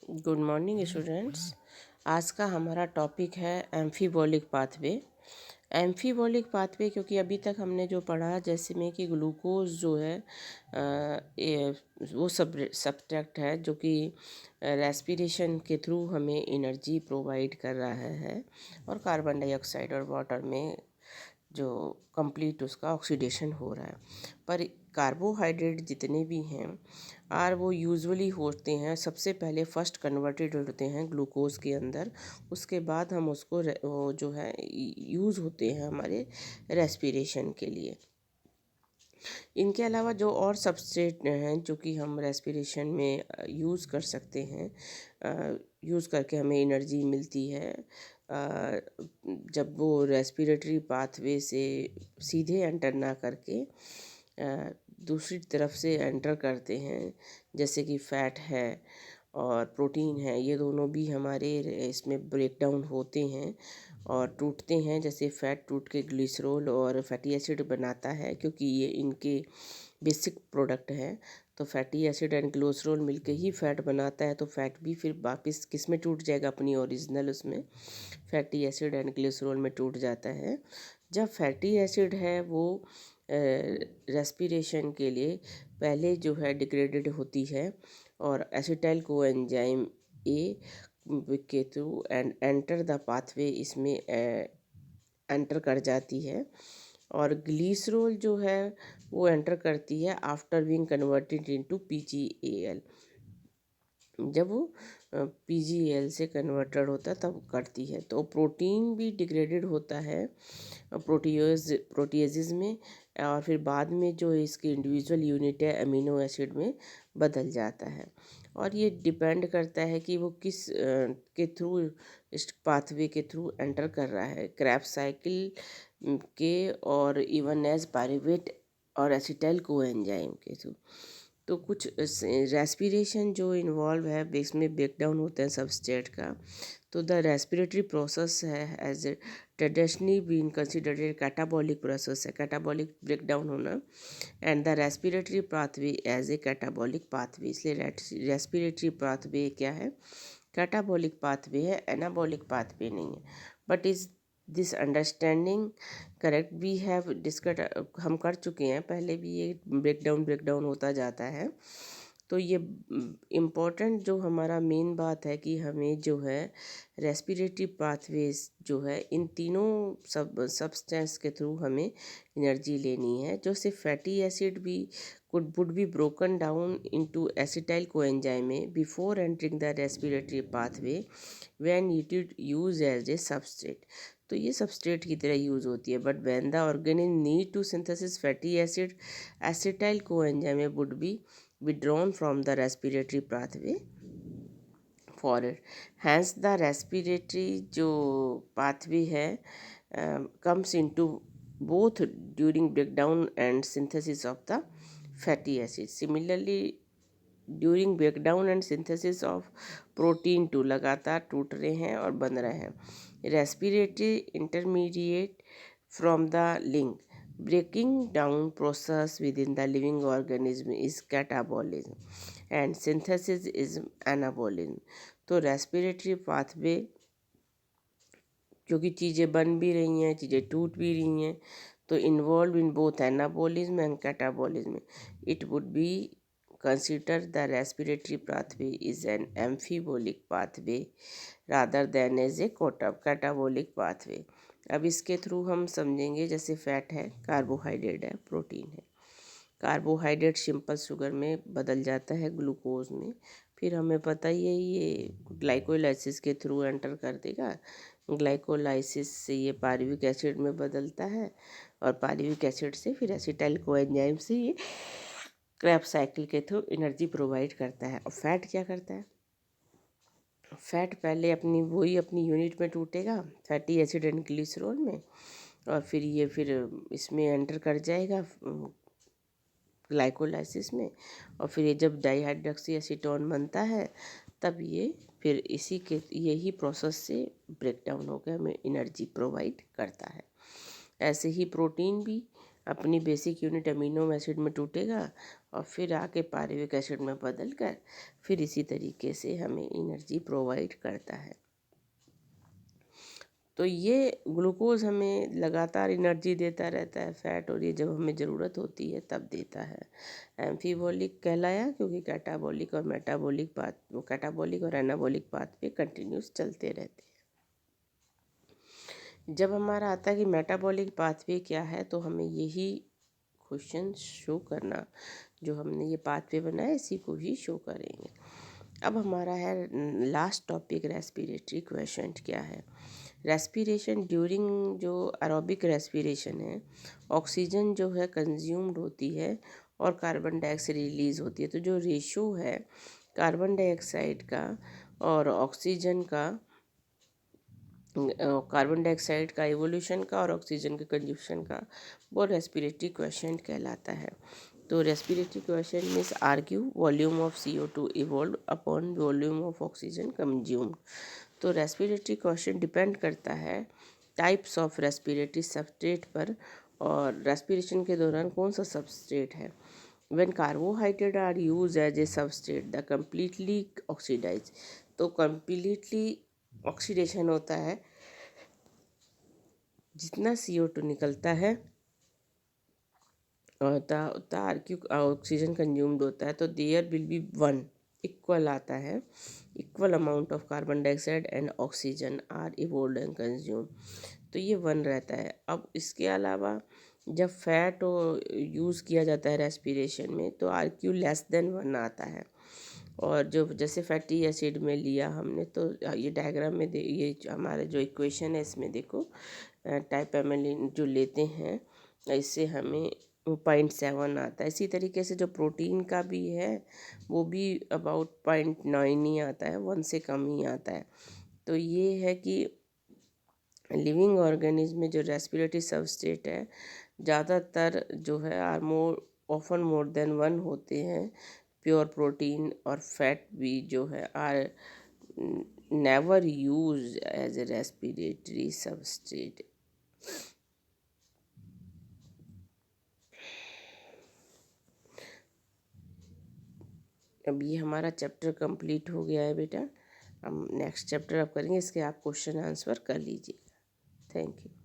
Good morning students. आज का हमारा टॉपिक है एम्फीबॉलिक पाथवे। एम्फीबॉलिक पाथवे क्योंकि अभी तक हमने जो पढ़ा जैसे में कि ग्लूकोज जो है वो सब्सट्रैक्ट है जो कि रेस्पिरेशन के थ्रू हमें एनर्जी प्रोवाइड कर रहा है और कार्बन डाइऑक्साइड और वाटर में जो कंप्लीट उसका ऑक्सीडेशन हो रहा है। पर कार्बोहाइड्रेट जितने भी हैं और वो यूजुअली होते हैं सबसे पहले फर्स्ट कन्वर्टेड होते हैं ग्लूकोज के अंदर, उसके बाद हम उसको वो जो है यूज़ होते हैं हमारे रेस्पिरेशन के लिए। इनके अलावा जो और सबस्ट्रेट हैं जो कि हम रेस्पिरेशन में यूज़ कर सकते हैं, यूज़ करके हमें एनर्जी मिलती है जब वो रेस्पिरेटरी पाथवे से सीधे एंटर ना करके दूसरी तरफ से एंटर करते हैं, जैसे कि फ़ैट है और प्रोटीन है, ये दोनों भी हमारे इसमें ब्रेक डाउन होते हैं और टूटते हैं। जैसे फ़ैट टूट के ग्लिसरॉल और फैटी एसिड बनाता है क्योंकि ये इनके बेसिक प्रोडक्ट है। तो फैटी एसिड एंड ग्लिसरॉल मिलके ही फ़ैट बनाता है, तो फ़ैट भी फिर वापस किस में टूट जाएगा, अपनी ओरिजिनल उसमें फैटी एसिड एंड ग्लिसरॉल में टूट जाता है। जब फैटी एसिड है वो रेस्पिरेशन के लिए पहले जो है डिग्रेडेड होती है और एसिटाइल कोएंजाइम ए के through and enter the pathway इसमें एंटर कर जाती है और ग्लिसरॉल जो है वो एंटर करती है after being converted into PGL. जब वो पीजीएल से कन्वर्टेड होता है तब करती है। तो प्रोटीन भी डिग्रेडेड होता है प्रोटीएजेज में और फिर बाद में जो इसकी इंडिविजुअल यूनिट है अमीनो एसिड में बदल जाता है। और ये डिपेंड करता है कि वो किस के थ्रू इस पाथवे के थ्रू एंटर कर रहा है, क्रेब्स साइकिल के और इवन एज पायरुवेट और एसिटाइल कोएंजाइम के थ्रू। तो कुछ रेस्पिरेशन जो इन्वॉल्व है इसमें ब्रेक डाउन होता है सबस्ट्रेट का। तो द रेस्पिरेटरी प्रोसेस है has a traditionally been considered a catabolic process है, कैटाबॉलिक ब्रेक डाउन होना, and the respiratory pathway as a catabolic pathway. इसलिए रेस्पिरेटरी पाथवे क्या है, कैटाबॉलिक पाथवे है, एनाबॉलिक पाथवे नहीं है। But is this understanding correct? We have discuss, हम कर चुके हैं पहले भी, ये ब्रेक डाउन होता जाता है। तो ये इम्पोर्टेंट जो हमारा मेन बात है कि हमें जो है रेस्पिरेटरी पाथवेज जो है इन तीनों सब्सटेंस के थ्रू हमें एनर्जी लेनी है। जो सिर्फ फैटी एसिड भी would be broken down into acetyl coenzyme before entering the respiratory pathway when it is used as a substrate। तो ये सबस्ट्रेट की तरह यूज़ होती है। But when the organism need to synthesis fatty acid, acetyl coenzyme would be withdrawn from the respiratory pathway for it। Hence the respiratory जो pathway है comes into both during breakdown and synthesis of the fatty acids। Similarly during breakdown and synthesis of protein too लगातार टूट रहे हैं और बन रहे हैं। Respiratory intermediate from the link breaking down process within the living organism is catabolism and synthesis is anabolism। तो respiratory pathway क्योंकि चीज़ें बन भी रही हैं, चीज़ें टूट भी रही हैं, तो involve in both anabolism and catabolism. It would be consider the respiratory pathway is an amphibolic pathway rather than as a catabolic pathway। अब इसके थ्रू हम समझेंगे, जैसे फैट है, कार्बोहाइड्रेट है, प्रोटीन है। कार्बोहाइड्रेट सिंपल शुगर में बदल जाता है ग्लूकोज में, फिर हमें पता ही है ये ग्लाइकोलाइसिस के थ्रू एंटर कर देगा। ग्लाइकोलाइसिस से ये पायरुविक एसिड में बदलता है और पायरुविक एसिड से फिर एसिटाइल कोएंजाइम से ये क्रेब्स साइकिल के थ्रू एनर्जी प्रोवाइड करता है। और फैट क्या करता है, फैट पहले अपनी यूनिट में टूटेगा फैटी एसिड एंड ग्लिसरॉल में, और फिर इसमें एंटर कर जाएगा ग्लाइकोलाइसिस में, और फिर ये जब डाइहाइड्रोक्सी एसीटोन बनता है तब ये फिर यही प्रोसेस से ब्रेक डाउन होकर हमें एनर्जी प्रोवाइड करता है। ऐसे ही प्रोटीन भी अपनी बेसिक यूनिट अमीनो एसिड में टूटेगा और फिर आके पायरुविक एसिड में बदल कर फिर इसी तरीके से हमें एनर्जी प्रोवाइड करता है। तो ये ग्लूकोज हमें लगातार एनर्जी देता रहता है फैट, और ये जब हमें ज़रूरत होती है तब देता है। एम्फीबॉलिक कहलाया क्योंकि कैटाबॉलिक और मेटाबॉलिक कैटाबॉलिक और एनाबॉलिक पाथवे कंटिन्यूस चलते रहते हैं। जब हमारा आता है कि मेटाबॉलिक पाथवे क्या है, तो हमें यही क्वेश्चन शो करना, जो हमने ये पाथवे बनाया इसी को ही शो करेंगे। अब हमारा है लास्ट टॉपिक, रेस्पिरेटरी क्वेश्चन क्या है। रेस्पिरेशन ड्यूरिंग जो एरोबिक रेस्पिरेशन है, ऑक्सीजन जो है कंज्यूम्ड होती है और कार्बन डाइऑक्साइड रिलीज़ होती है। तो जो रेशो है कार्बन डाइऑक्साइड का और ऑक्सीजन का, कार्बन डाइऑक्साइड का इवोल्यूशन का और ऑक्सीजन के कंजप्शन का, वो रेस्पिरेटरी क्वेश्चन कहलाता है। तो respiratory question means argue volume of CO2 evolve upon volume of oxygen consumed. तो रेस्पिरेटरी क्वेश्चन डिपेंड करता है टाइप्स ऑफ रेस्पिरेटरी सबस्ट्रेट पर, और रेस्पिरेशन के दौरान कौन सा सबस्ट्रेट है। When carbohydrate are use as a substrate the completely oxidize, तो कम्प्लीटली ऑक्सीडेशन होता है, जितना CO2 निकलता है उतना ऑक्सीजन कंज्यूम्ड होता है। तो there will be one equal आता है, equal amount of carbon dioxide and oxygen are evolved and consume, तो ये वन रहता है। अब इसके अलावा जब फैट यूज़ किया जाता है रेस्पिरेशन में, तो RQ लेस देन वन आता है। और जो जैसे फैटी एसिड में लिया हमने, तो ये डायग्राम में ये हमारे जो इक्वेशन है इसमें देखो, टाइप एमिलिन जो लेते हैं इससे हमें 0.7 आता है। इसी तरीके से जो प्रोटीन का भी है वो भी अबाउट 0.9 ही आता है, 1 से कम ही आता है। तो ये है कि लिविंग ऑर्गेनिज्म में जो रेस्पिरेटरी सबस्ट्रेट है ज़्यादातर जो है are more often more than one होते हैं। प्योर प्रोटीन और फैट भी जो है are never use as a respiratory substrate. अब ये हमारा चैप्टर कंप्लीट हो गया है बेटा। हम नेक्स्ट चैप्टर अब करेंगे, इसके आप क्वेश्चन आंसर कर लीजिए। Thank you.